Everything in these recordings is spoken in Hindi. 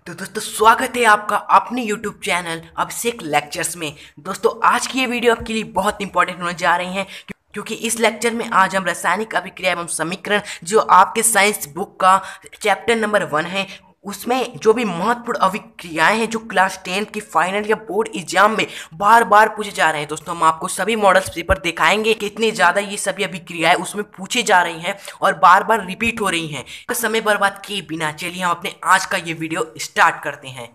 तो दोस्तों स्वागत है आपका अपने YouTube चैनल अभिषेक लेक्चर्स में। दोस्तों आज की ये वीडियो आपके लिए बहुत इंपॉर्टेंट होने जा रही है क्योंकि इस लेक्चर में आज हम रासायनिक अभिक्रिया एवं समीकरण जो आपके साइंस बुक का चैप्टर नंबर 1 है उसमें जो भी महत्वपूर्ण अभिक्रियाएं हैं जो क्लास 10 की फाइनल या बोर्ड एग्जाम में बार बार पूछे जा रहे हैं। दोस्तों हम आपको सभी मॉडल्स पेपर दिखाएंगे कि इतने ज़्यादा ये सभी अभिक्रियाएं उसमें पूछे जा रही हैं और बार बार रिपीट हो रही हैं। समय बर्बाद किए बिना चलिए हम अपने आज का ये वीडियो स्टार्ट करते हैं।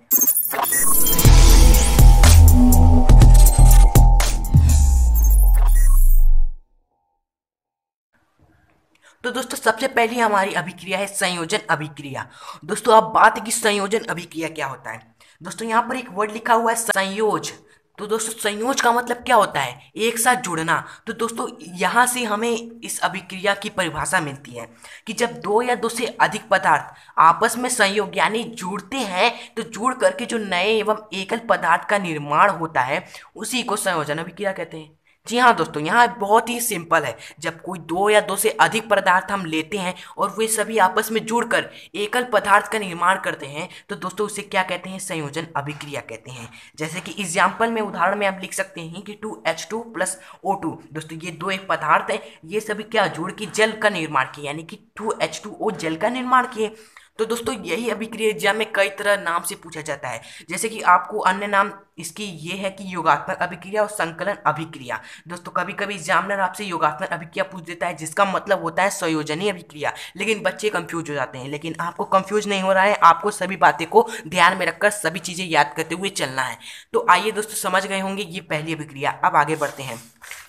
तो दोस्तों सबसे पहली हमारी अभिक्रिया है संयोजन अभिक्रिया। दोस्तों अब बात है कि संयोजन अभिक्रिया क्या होता है। दोस्तों यहाँ पर एक वर्ड लिखा हुआ है संयोज। तो दोस्तों संयोज का मतलब क्या होता है? एक साथ जुड़ना। तो दोस्तों यहाँ से हमें इस अभिक्रिया की परिभाषा मिलती है कि जब दो या दो से अधिक पदार्थ आपस में संयोग यानी जुड़ते हैं तो जुड़ करके जो नए एवं एकल पदार्थ का निर्माण होता है उसी को संयोजन अभिक्रिया कहते हैं। जी हाँ दोस्तों, यहाँ बहुत ही सिंपल है। जब कोई दो या दो से अधिक पदार्थ हम लेते हैं और वे सभी आपस में जुड़कर एकल पदार्थ का निर्माण करते हैं तो दोस्तों उसे क्या कहते हैं? संयोजन अभिक्रिया कहते हैं। जैसे कि एग्जाम्पल में उदाहरण में आप लिख सकते हैं कि 2H2 प्लस O2। दोस्तों ये दो एक पदार्थ है, ये सभी क्या जुड़ के जल का निर्माण किए यानी कि 2H2O जल का निर्माण किए। तो दोस्तों यही अभिक्रिया एग्जाम में कई तरह नाम से पूछा जाता है। जैसे कि आपको अन्य नाम इसकी ये है कि योगात्मक अभिक्रिया और संकलन अभिक्रिया। दोस्तों कभी कभी एग्जामिनर आपसे योगात्मक अभिक्रिया पूछ देता है जिसका मतलब होता है संयोजनीय अभिक्रिया, लेकिन बच्चे कंफ्यूज हो जाते हैं। लेकिन आपको कंफ्यूज नहीं हो रहा है, आपको सभी बातें को ध्यान में रखकर सभी चीज़ें याद करते हुए चलना है। तो आइए दोस्तों समझ गए होंगे ये पहली अभिक्रिया। अब आगे बढ़ते हैं।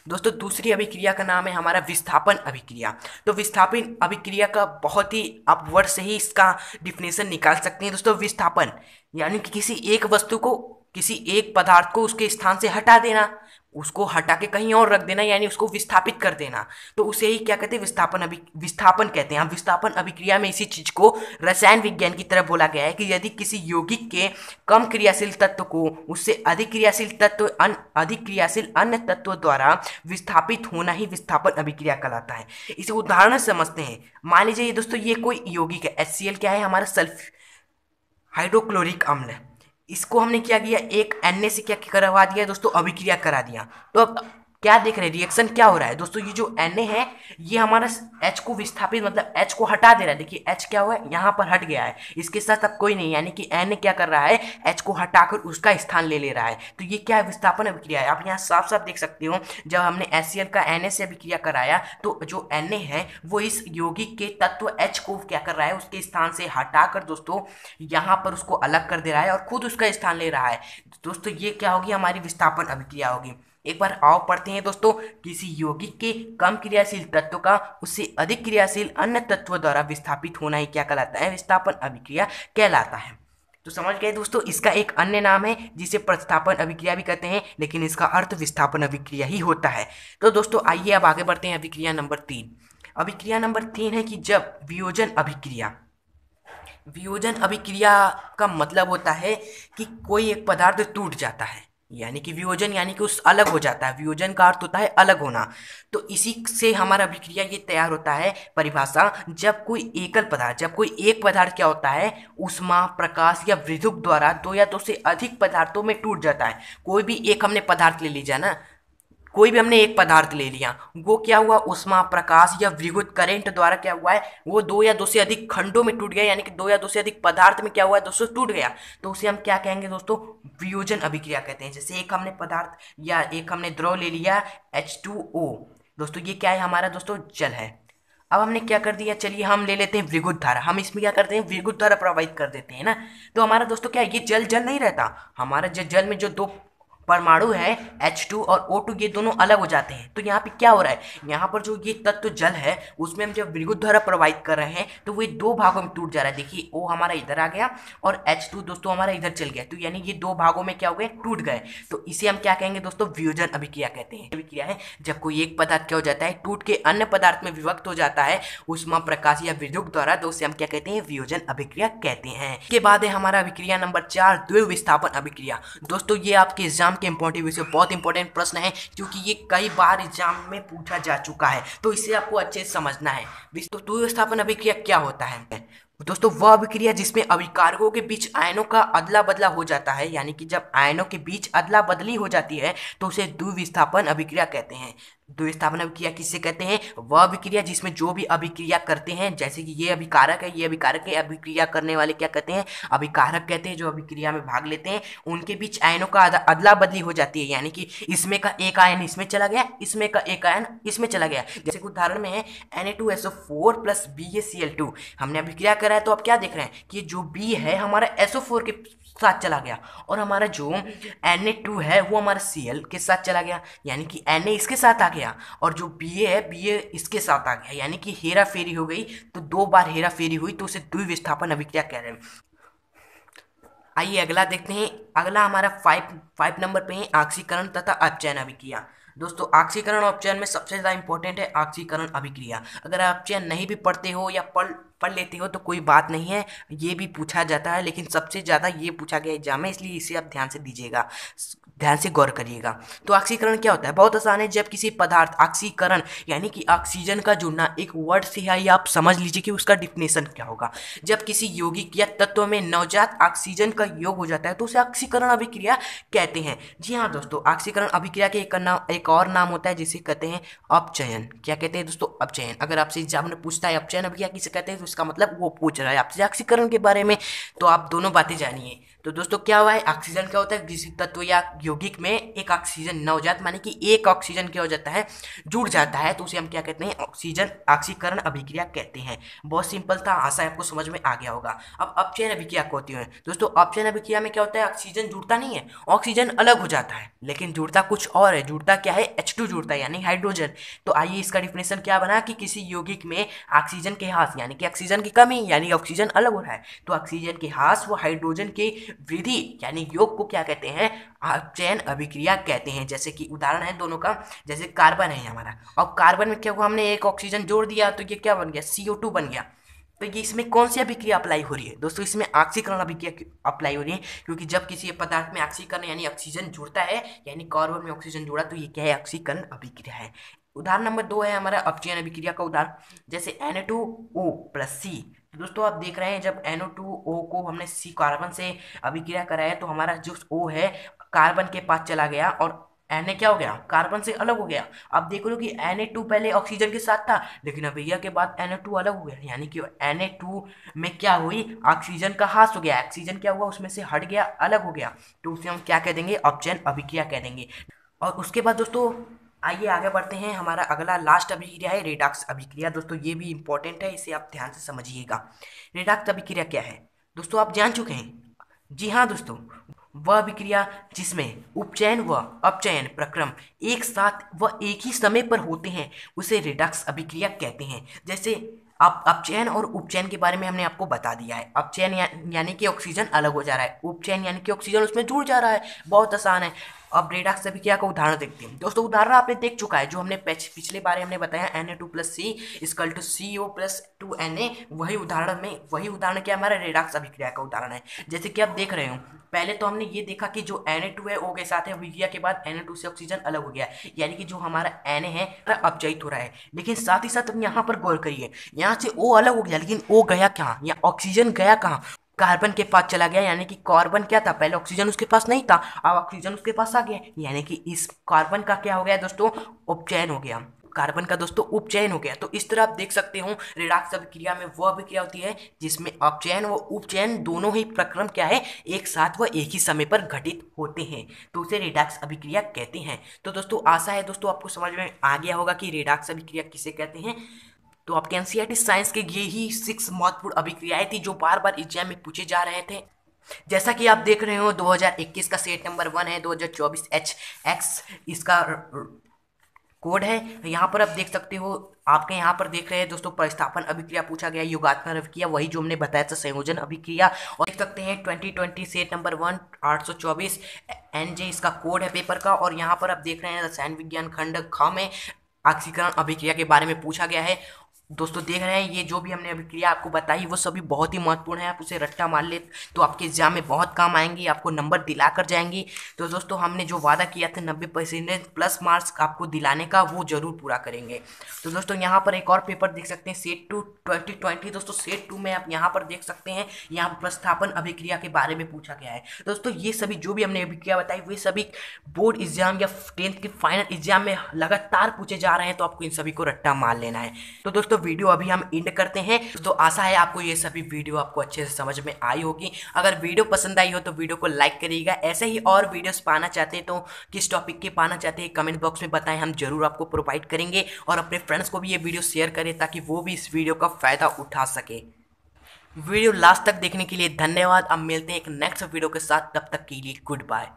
दोस्तों दूसरी अभिक्रिया का नाम है हमारा विस्थापन अभिक्रिया। तो विस्थापन अभिक्रिया का बहुत ही आप वर्ड से ही इसका डिफिनेशन निकाल सकते हैं। दोस्तों विस्थापन यानी कि किसी एक वस्तु को, किसी एक पदार्थ को उसके स्थान से हटा देना, उसको हटा के कहीं और रख देना यानी उसको विस्थापित कर देना। तो उसे ही क्या कहते हैं? विस्थापन कहते हैं। हम विस्थापन अभिक्रिया में इसी चीज को रसायन विज्ञान की तरह बोला गया है कि यदि किसी यौगिक के कम क्रियाशील तत्व को उससे अधिक क्रियाशील अन्य तत्वों द्वारा विस्थापित होना ही विस्थापन अभिक्रिया कहलाता है। इसे उदाहरण से समझते हैं। मान लीजिए दोस्तों ये कोई यौगिक है, HCl क्या है? हमारा सल्फ हाइड्रोक्लोरिक अम्ल। इसको हमने क्या किया? एक Na से क्या करवा दिया दोस्तों? अभिक्रिया करा दिया। तो अब क्या देख रहे हैं रिएक्शन क्या हो रहा है दोस्तों? ये जो Na है ये हमारा H को विस्थापित मतलब H को हटा दे रहा है। देखिए H क्या हुआ है? यहाँ पर हट गया है, इसके साथ अब कोई नहीं, यानी कि Na क्या कर रहा है? H को हटाकर उसका स्थान ले रहा है। तो ये क्या है? विस्थापन अभिक्रिया है। आप यहाँ साफ साफ देख सकते हो, जब हमने HCl का Na से अभिक्रिया कराया तो जो Na है वो इस यौगिक के तत्व H को क्या कर रहा है? उसके स्थान से हटाकर दोस्तों यहाँ पर उसको अलग कर दे रहा है और खुद उसका स्थान ले रहा है। दोस्तों ये क्या होगी? हमारी विस्थापन अभिक्रिया होगी। एक बार आओ पढ़ते हैं दोस्तों। किसी यौगिक के कम क्रियाशील तत्व का उससे अधिक क्रियाशील अन्य तत्व द्वारा विस्थापित होना ही क्या कहलाता है? विस्थापन अभिक्रिया कहलाता है। तो समझ गए दोस्तों, इसका एक अन्य नाम है जिसे प्रतिस्थापन अभिक्रिया भी कहते हैं, लेकिन इसका अर्थ विस्थापन अभिक्रिया ही होता है। तो दोस्तों आइए अब आगे बढ़ते हैं। अभिक्रिया नंबर 3। अभिक्रिया नंबर 3 है कि जब वियोजन अभिक्रिया। वियोजन अभिक्रिया का मतलब होता है कि कोई एक पदार्थ टूट जाता है, यानी कि वियोजन यानी कि उस अलग हो जाता है। वियोजन का अर्थ होता है अलग होना। तो इसी से हमारा अभिक्रिया ये तैयार होता है परिभाषा, जब कोई एक पदार्थ क्या होता है? ऊष्मा, प्रकाश या विद्युत द्वारा दो या दो से अधिक पदार्थों में टूट जाता है। कोई भी एक हमने पदार्थ ले लीजिए ना, कोई भी हमने एक पदार्थ ले लिया, वो क्या हुआ? ऊष्मा, प्रकाश या विद्युत करंट द्वारा क्या हुआ है? वो दो या दो से अधिक खंडों में टूट गया, यानी कि दो या दो से अधिक पदार्थ में क्या हुआ है दोस्तों? टूट गया। तो उसे हम क्या कहेंगे दोस्तों? वियोजन अभिक्रिया कहते हैं। जैसे एक हमने पदार्थ या एक हमने द्रव ले लिया H2O। दोस्तों ये क्या है? हमारा दोस्तों जल है। अब हमने क्या कर दिया? चलिए हम ले लेते हैं विद्युत धारा। हम इसमें क्या करते हैं? विद्युत धारा प्रवाहित कर देते हैं ना। तो हमारा दोस्तों क्या है? ये जल नहीं रहता। हमारा जल में जो दो परमाणु है H2 और O2 ये दोनों अलग हो जाते हैं। तो यहाँ पे क्या हो रहा है? यहाँ पर जो ये तत्व जल है उसमें हम जब विद्युत धारा प्रवाहित कर रहे हैं तो वो दो भागों में टूट जा रहा है। देखिए O हमारा इधर आ गया और H2 दोस्तों हमारा इधर चल गया, तो यानी ये दो भागों में क्या हो गए? टूट गए। तो इसे हम क्या कहेंगे दोस्तों? वियोजन अभिक्रिया कहते हैं। अभिक्रिया है जब कोई एक पदार्थ क्या हो जाता है? टूट के अन्य पदार्थ में विभक्त हो जाता है ऊष्मा, प्रकाश या विद्युत द्वारा, तो उसे हम क्या कहते हैं? वियोजन अभिक्रिया कहते हैं। इसके बाद है हमारा अभिक्रिया नंबर 4, द्विविस्थापन अभिक्रिया। दोस्तों ये आपके एग्जाम के इंपॉर्टेंट विषय बहुत इंपॉर्टेंट प्रश्न है क्योंकि ये कई बार एग्जाम में पूछा जा चुका है, तो इसे आपको अच्छे से समझना है। तो द्विविस्थापन अभिक्रिया क्या होता है? दोस्तों वह अभिक्रिया जिसमें अभिकारकों के बीच आयनों का अदला बदला हो जाता है, यानी कि जब आयनों के बीच अदला बदली हो जाती है तो उसे द्विविस्थापन अभिक्रिया कहते हैं। द्विविस्थापन अभिक्रिया किससे कहते हैं? वह अभिक्रिया जिसमें जो भी अभिक्रिया करते हैं, जैसे कि ये अभिकारक है, ये अभिकारक है, अभिक्रिया करने वाले क्या कहते हैं? अभिकारक कहते हैं। जो अभिक्रिया में भाग लेते हैं उनके बीच आयनों का अदला बदली हो जाती है, यानी कि इसमें का एक आयन इसमें चला गया, इसमें का एक आयन इसमें चला गया। जैसे कि उदाहरण में है Na2SO4 प्लस BaCl2। हमने अभिक्रिया करा है तो आप क्या देख रहे हैं कि जो B है हमारा SO4 के साथ चला गया, और हमारा जो Na2 है वो हमारा Cl के साथ चला गया, यानी कि Na इसके साथ आ गया, और जो Ba है Ba इसके साथ आ गया, यानी कि हेरा फेरी हो गई। तो दो बार हेरा फेरी हुई तो उसे द्विविस्थापन अभिक्रिया कह रहे हैं। आइए अगला देखते हैं। अगला हमारा फाइव नंबर पे है ऑक्सीकरण तथा अपचयन अभिक्रिया। दोस्तों ऑक्सीकरण और अपचयन में सबसे ज़्यादा इंपॉर्टेंट है ऑक्सीकरण अभिक्रिया। अगर आप अपचयन नहीं भी पढ़ते हो या पढ़ लेते हो तो कोई बात नहीं है, ये भी पूछा जाता है, लेकिन सबसे ज़्यादा ये पूछा गया एग्जाम में, इसलिए इसे आप ध्यान से दीजिएगा, ध्यान से गौर करिएगा। तो ऑक्सीकरण क्या होता है? बहुत आसान है। जब किसी पदार्थ, ऑक्सीकरण यानी कि ऑक्सीजन का जुड़ना, एक वर्ड से है, या आप समझ लीजिए कि उसका डिफिनेशन क्या होगा। जब किसी यौगिक या तत्व में नवजात ऑक्सीजन का योग हो जाता है तो उसे ऑक्सीकरण अभिक्रिया कहते हैं। जी हाँ दोस्तों, ऑक्सीकरण अभिक्रिया के एक और नाम होता है जिसे कहते हैं अपचयन। क्या कहते हैं दोस्तों? अपचयन। अगर आपसे एग्जाम में पूछता है अपचयन अभिक्रिया किसे कहते हैं तो इसका मतलब वो पूछ रहा है आपसे ऑक्सीकरण के बारे में, तो आप दोनों बातें जानिए। तो दोस्तों क्या हुआ है? ऑक्सीजन क्या होता है? किसी तत्व या यौगिक में एक ऑक्सीजन, नवजात माने कि एक ऑक्सीजन क्या हो जाता है? जुड़ जाता है, तो उसे हम क्या कहते हैं? ऑक्सीकरण अभिक्रिया कहते हैं। बहुत सिंपल था, आशा है आपको समझ में आ गया होगा। अब अपचयन अभिक्रिया क्या होती है दोस्तों? अपचयन अभिक्रिया में क्या होता है? ऑक्सीजन जुड़ता नहीं है, ऑक्सीजन अलग हो जाता है, लेकिन जुड़ता कुछ और है। जुड़ता क्या है? H2 जुड़ता है, यानी हाइड्रोजन। तो आइए इसका डिफिनेशन क्या बना कि किसी यौगिक में ऑक्सीजन के ह्रास यानी कि ऑक्सीजन की कमी, यानी ऑक्सीजन अलग हो रहा है, तो ऑक्सीजन के ह्रास व हाइड्रोजन के वृद्धि यानी योग को क्या कहते हैं? अपचयन अभिक्रिया कहते हैं। जैसे कि उदाहरण है दोनों का, जैसे कार्बन है हमारा, अब कार्बन में क्या हुआ? हमने एक ऑक्सीजन जोड़ दिया तो ये क्या बन गया? CO2 बन गया। तो ये इसमें कौन सी अभिक्रिया अप्लाई हो रही है दोस्तों? इसमें ऑक्सीकरण अभिक्रिया अप्लाई हो रही है, क्योंकि जब किसी पदार्थ में ऑक्सीकरण यानी ऑक्सीजन जुड़ता है, यानी कार्बन में ऑक्सीजन जुड़ा, तो ये क्या है? ऑक्सीकरण अभिक्रिया है। उदाहरण नंबर 2 है हमारा अपचयन अभिक्रिया का उदाहरण, जैसे Na2O प्लस C। दोस्तों आप देख रहे हैं जब NO2O को हमने C कार्बन से अभिक्रिया कराया तो हमारा जो O है कार्बन के पास चला गया, और Na क्या हो गया? कार्बन से अलग हो गया। अब देख लो कि Na2 पहले ऑक्सीजन के साथ था, लेकिन अभिक्रिया के बाद Na2 अलग हो गया, यानी कि Na2 में क्या हुई? ऑक्सीजन का ह्रास हो गया, ऑक्सीजन क्या हुआ? उसमें से हट गया, अलग हो गया, तो उसे हम क्या कह देंगे? अपचयन अभिक्रिया कह देंगे। और उसके बाद दोस्तों आइए आगे बढ़ते हैं। हमारा अगला लास्ट अभिक्रिया है रेडॉक्स अभिक्रिया। दोस्तों ये भी इंपॉर्टेंट है, इसे आप ध्यान से समझिएगा। रेडॉक्स अभिक्रिया क्या है दोस्तों? आप जान चुके हैं। जी हाँ दोस्तों, वह अभिक्रिया जिसमें उपचयन व अपचयन प्रक्रम एक साथ व एक ही समय पर होते हैं उसे रेडॉक्स अभिक्रिया कहते हैं। जैसे अब अपचयन और उपचयन के बारे में हमने आपको बता दिया है। अपचयन यानी कि ऑक्सीजन अलग हो जा रहा है, उपचयन यानी कि ऑक्सीजन उसमें जुड़ जा रहा है, बहुत आसान है। अब रेडॉक्स अभिक्रिया का उदाहरण देखते हैं। दोस्तों उदाहरण आपने देख चुका है, जो हमने पिछले बारे हमने बताया Na2 plus C equal to CO plus 2Na। वही उदाहरण क्या हमारा रेडॉक्स अभिक्रिया का उदाहरण है। जैसे कि आप देख रहे हो, पहले तो हमने ये देखा कि जो Na2 है O के साथ है, अभिक्रिया के बाद Na2 से ऑक्सीजन अलग हो गया, यानी कि जो हमारा Na है अपचयित हो रहा है। लेकिन साथ ही साथ यहाँ पर गौर करिए, यहाँ से O अलग हो गया, लेकिन O गया कहाँ? या ऑक्सीजन गया कहाँ? कार्बन के पास चला गया, यानी कि कार्बन क्या था? पहले ऑक्सीजन उसके पास नहीं था, अब ऑक्सीजन उसके पास आ गया, यानी कि इस कार्बन का क्या हो गया दोस्तों? उपचयन हो गया। कार्बन का दोस्तों उपचयन हो गया। तो इस तरह आप देख सकते हो रेडॉक्स अभिक्रिया में वह अभिक्रिया होती है जिसमें अपचयन व उपचयन दोनों ही प्रक्रम क्या है? एक साथ व एक ही समय पर घटित होते हैं, तो उसे रेडॉक्स अभिक्रिया कहते हैं। तो दोस्तों आशा है दोस्तों आपको समझ में आ गया होगा कि रेडॉक्स अभिक्रिया किसे कहते हैं। तो आपके एनसीईआरटी साइंस के ये ही 6 महत्वपूर्ण अभिक्रियाएं थी जो बार बार एग्जाम में पूछे जा रहे थे। जैसा कि आप देख रहे हो 2021 का सेट नंबर 1 है, 2024 HX इसका कोड है। यहाँ पर आप देख सकते हो, आपके यहाँ पर देख रहे हैं दोस्तों प्रतिस्थापन अभिक्रिया पूछा गया, योगात्मक अभिक्रिया वही जो हमने बताया था, संयोजन अभिक्रिया, और देख सकते हैं 2020 सेट नंबर 1 824 NJ इसका कोड है पेपर का। और यहाँ पर आप देख रहे हैं रसायन विज्ञान खंड ख में ऑक्सीकरण अभिक्रिया के बारे में पूछा गया है। दोस्तों देख रहे हैं, ये जो भी हमने अभिक्रिया आपको बताई वो सभी बहुत ही महत्वपूर्ण है। आप उसे रट्टा मार ले तो आपके एग्जाम में बहुत काम आएंगी, आपको नंबर दिला कर जाएंगी। तो दोस्तों हमने जो वादा किया था 90% प्लस मार्क्स आपको दिलाने का, वो जरूर पूरा करेंगे। तो दोस्तों यहाँ पर एक और पेपर देख सकते हैं, सेट 2 2020। दोस्तों सेट 2 में आप यहाँ पर देख सकते हैं, यहाँ पर प्रस्थापन अभिक्रिया के बारे में पूछा गया है। दोस्तों ये सभी जो भी हमने अभिक्रिया बताई वे सभी बोर्ड एग्जाम या 10th के फाइनल एग्जाम में लगातार पूछे जा रहे हैं, तो आपको इन सभी को रट्टा मार लेना है। तो दोस्तों वीडियो अभी हम एंड करते हैं। तो आशा है आपको ये सभी वीडियो आपको अच्छे से समझ में आई होगी। अगर वीडियो पसंद आई हो तो वीडियो को लाइक करिएगा। ऐसे ही और वीडियोस पाना चाहते हैं तो किस टॉपिक के पाना चाहते हैं कमेंट बॉक्स में बताएं, हम जरूर आपको प्रोवाइड करेंगे। और अपने फ्रेंड्स को भी ये वीडियो शेयर करें ताकि वो भी इस वीडियो का फायदा उठा सके। वीडियो लास्ट तक देखने के लिए धन्यवाद। अब मिलते हैं एक नेक्स्ट वीडियो के साथ, तब तक के लिए गुड बाय।